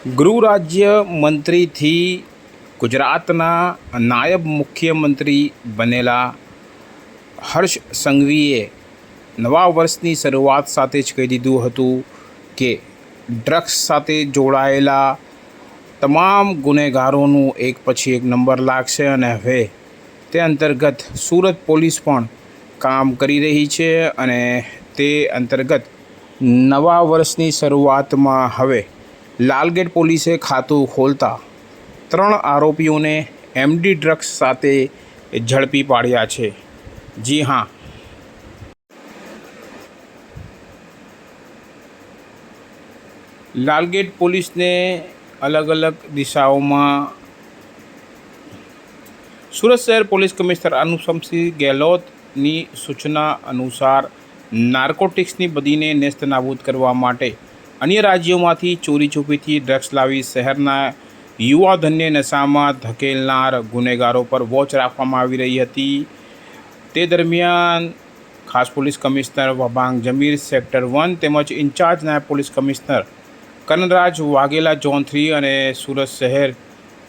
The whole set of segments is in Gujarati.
ગૃહ રાજ્ય મંત્રીથી ગુજરાતના નાયબ મુખ્યમંત્રી બનેલા હર્ષ સંઘવીએ નવા વર્ષની શરૂઆત સાથે જ કહી દીધું હતું કે ડ્રગ્સ સાથે જોડાયેલા તમામ ગુનેગારોનું એક પછી એક નંબર લાગશે અને હવે તે અંતર્ગત સુરત પોલીસ પણ કામ કરી રહી છે અને તે અંતર્ગત નવા વર્ષની શરૂઆતમાં હવે લાલગેટ પોલીસે ખાતું ખોલતા 3 આરોપીઓને એમડી ડ્રગ્સ સાથે ઝડપી પાડ્યા છે। જી હા, લાલગેટ પોલીસને અલગ અલગ દિશાઓમાં સુરત શહેર પોલીસ કમિશનર અનુપમસિંહ ગેહલોતની સૂચના અનુસાર નાર્કોટિક્સની બદીને નેસ્તનાબૂદ કરવા માટે અન્ય રાજ્યોમાંથી ચોરી છુપીથી ડ્રગ્સ લાવી શહેરના યુવાધનને નશામાં ધકેલનાર ગુનેગારો પર વોચ રાખવામાં આવી રહી હતી। તે દરમિયાન ખાસ police commissioner Vabang Zameer sector 1 તેમજ ઇન્ચાર્જ નાયબ police commissioner Kanraj Vaghela zone 3 અને સુરત શહેર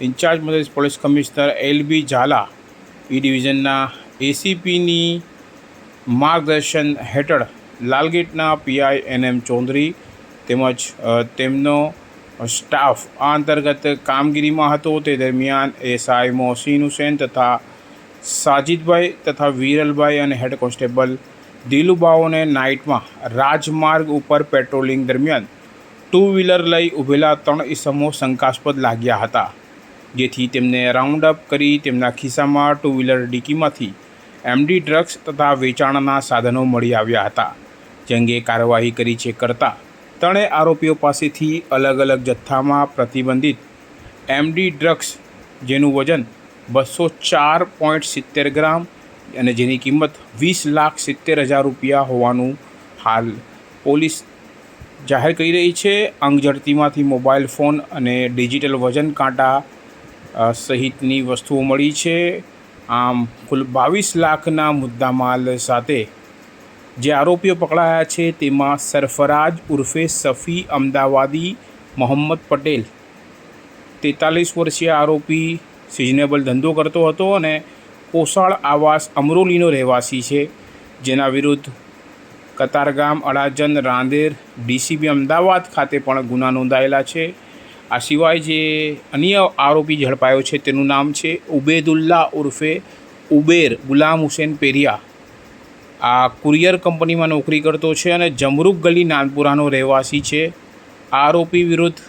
ઇન્ચાર્જ મધ્ય પોલીસ કમિશનર એલબી ઝાલા ઈ ડિવિઝનના એસીપીની માર્ગદર્શન હેઠળ લાલગેટના પીઆઈ એનએમ ચૌધરી તેમજ તેમનો સ્ટાફ આ અંતર્ગત કામગીરીમાં હતો। તે દરમિયાન એસઆઈ મોહસિન હુસૈન તથા સાજિદભાઈ તથા વિરલભાઈ અને હેડ કોન્સ્ટેબલ દિલુબાઓને નાઇટમાં રાજમાર્ગ ઉપર પેટ્રોલિંગ દરમિયાન 2 વ્હીલર લઈ ઊભેલા 3 ઇસમો શંકાસ્પદ લાગ્યા હતા, જેથી તેમને રાઉન્ડ અપ કરી તેમના ખિસ્સામાં 2 વ્હીલર ડિક્કીમાંથી એમડી ડ્રગ્સ તથા વેચાણના સાધનો મળી આવ્યા હતા। જે અંગે કાર્યવાહી કરી ચેક કરતા 3 આરોપીઓ પાસેથી અલગ અલગ જથ્થામાં પ્રતિબંધિત એમડી ડ્રગ્સ જેનું વજન 204.70 ગ્રામ અને જેની કિંમત 20,70,000 રૂપિયા હોવાનું હાલ પોલીસ જાહેર કરી રહી છે। અંગ ઝડતીમાંથી મોબાઈલ ફોન અને ડિજિટલ વજન કાંટા સહિતની વસ્તુઓ મળી છે। આમ કુલ 22 લાખના મુદ્દામાલ સાથે જે આરોપીઓ પકડાયા છે તેમાં સરફરાજ ઉર્ફે સફી અમદાવાદી મોહમ્મદ પટેલ 43 વર્ષીય આરોપી સિઝનેબલ ધંધો કરતો હતો અને કોસાળ આવાસ અમરોલીનો રહેવાસી છે, જેના વિરુદ્ધ કતારગામ, અડાજણ, રાંદેર, ડીસીબી અમદાવાદ ખાતે પણ ગુના નોંધાયેલા છે। આ સિવાય જે અન્ય આરોપી ઝડપાયો છે તેનું નામ છે ઉબેદુલ્લા ઉર્ફે ઉબેર ગુલામ હુસેન પેરિયા। આ કુરિયર કંપનીમાં નોકરી કરતો છે અને જમરૂક ગલી નાનપુરાનો રહેવાસી છે। આરોપી વિરુદ્ધ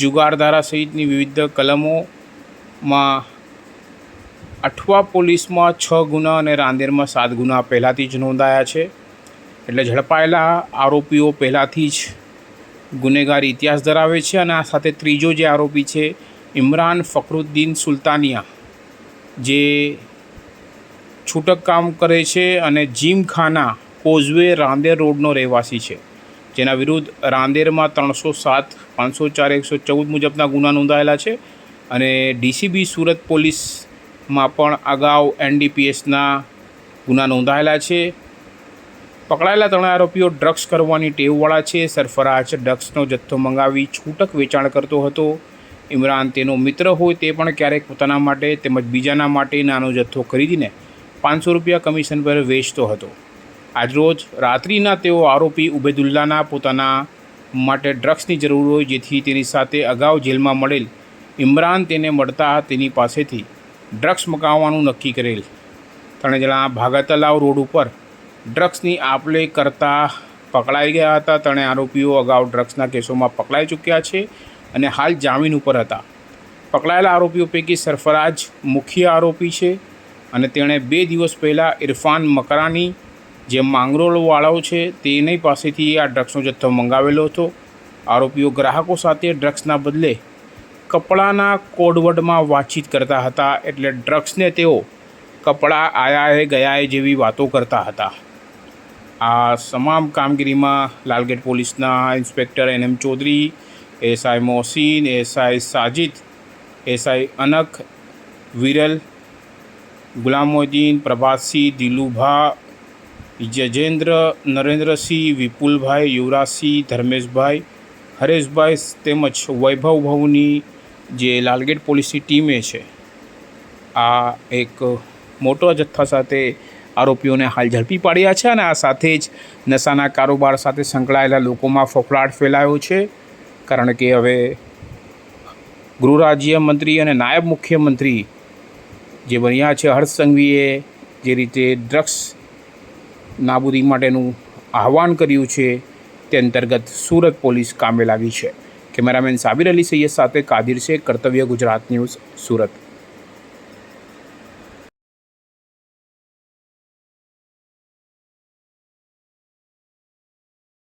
જુગારધારા સહિતની વિવિધ કલમોમાં અઠવા પોલીસમાં 6 ગુના અને રાંદેરમાં 7 ગુના પહેલાંથી જ નોંધાયા છે। એટલે ઝડપાયેલા આરોપીઓ પહેલાંથી જ ગુનેગાર ઇતિહાસ ધરાવે છે અને આ સાથે ત્રીજો જે આરોપી છે ઇમરાન ફખરુદ્દીન સુલતાનિયા, જે છૂટક કામ કરે છે અને જીમખાના કોઝવે રાંદેર રોડનો રહેવાસી છે, જેના વિરુદ્ધ રાંદેરમાં 307, 504, 114 મુજબના ગુના નોંધાયેલા છે અને ડીસીબી સુરત પોલીસમાં પણ અગાઉ એનડીપીએસના ગુના નોંધાયેલા છે। પકડાયેલા 3 આરોપીઓ ડ્રગ્સ કરવાની ટેવવાળા છે। સરફરાજ ડ્રગ્સનો જથ્થો મંગાવી છૂટક વેચાણ કરતો હતો। ઇમરાન તેનો મિત્ર હોય તે પણ ક્યારેક પોતાના માટે તેમજ બીજાના માટે નાનો જથ્થો ખરીદીને 500 રૂપિયા કમિશન પર વેચતો હતો। આજરોજ રાત્રિના તેઓ આરોપી ઉબેદુલ્લાના પોતાના માટે ડ્રગ્સની જરૂર હોય, જેથી તેની સાથે અગાઉ જેલમાં મળેલ ઇમરાન તેને મળતા તેની પાસેથી ડ્રગ્સ મગાવવાનું નક્કી કરેલ। 3 જણા ભાગા તલાવ રોડ ઉપર ડ્રગ્સની આપ-લે કરતા પકડાઈ ગયા હતા। 3 આરોપીઓ અગાઉ ડ્રગ્સના કેસોમાં પકડાઈ ચૂક્યા છે અને હાલ જામીન ઉપર હતા। પકડાયેલા આરોપીઓ પૈકી સરફરાજ મુખ્ય આરોપી છે અને તેણે 2 દિવસ પહેલાં ઇરફાન મકરાની જે માંગરોળવાળો છે તેની પાસેથી આ ડ્રગ્સનો જથ્થો મંગાવેલો હતો। આરોપીઓ ગ્રાહકો સાથે ડ્રગ્સના બદલે કપડાના કોડવર્ડમાં વાતચીત કરતા હતા, એટલે ડ્રગ્સને તેઓ કપડાં આયાએ ગયાએ જેવી વાતો કરતા હતા। આ તમામ કામગીરીમાં લાલગેટ પોલીસના inspector NM Chaudhary, SI Mohsin, SI Sajid, SI Anak, Viral, Gulamuddin, Prabhatsinh, Dilubha, Jajendra, Narendrasinh, Vipulbhai, Yuvrajsinh, Dharmeshbhai, Hareshbhai તેમજ વૈભવ ભવની જે લાલગેટ પોલીસની ટીમે છે આ એક મોટા જથ્થા સાથે આરોપીઓને હાલ ઝડપી પાડ્યા છે અને આ સાથે જ નશાના કારોબાર સાથે સંકળાયેલા લોકોમાં ફફડાટ ફેલાયો છે. કારણ કે હવે ગૃહ રાજ્યમંત્રી અને નાયબ મુખ્યમંત્રી જે બન્યા છે હર્ષ સંઘવીએ જે રીતે ડ્રગ્સ નાબૂદી માટેનું આહવાન કર્યું છે તે અંતર્ગત સુરત પોલીસ કામે લાગી છે. કેમેરામેન સાબિર અલી સૈયદ સાથે કાદિર શેખ, કર્તવ્ય ગુજરાત ન્યૂઝ, સુરત.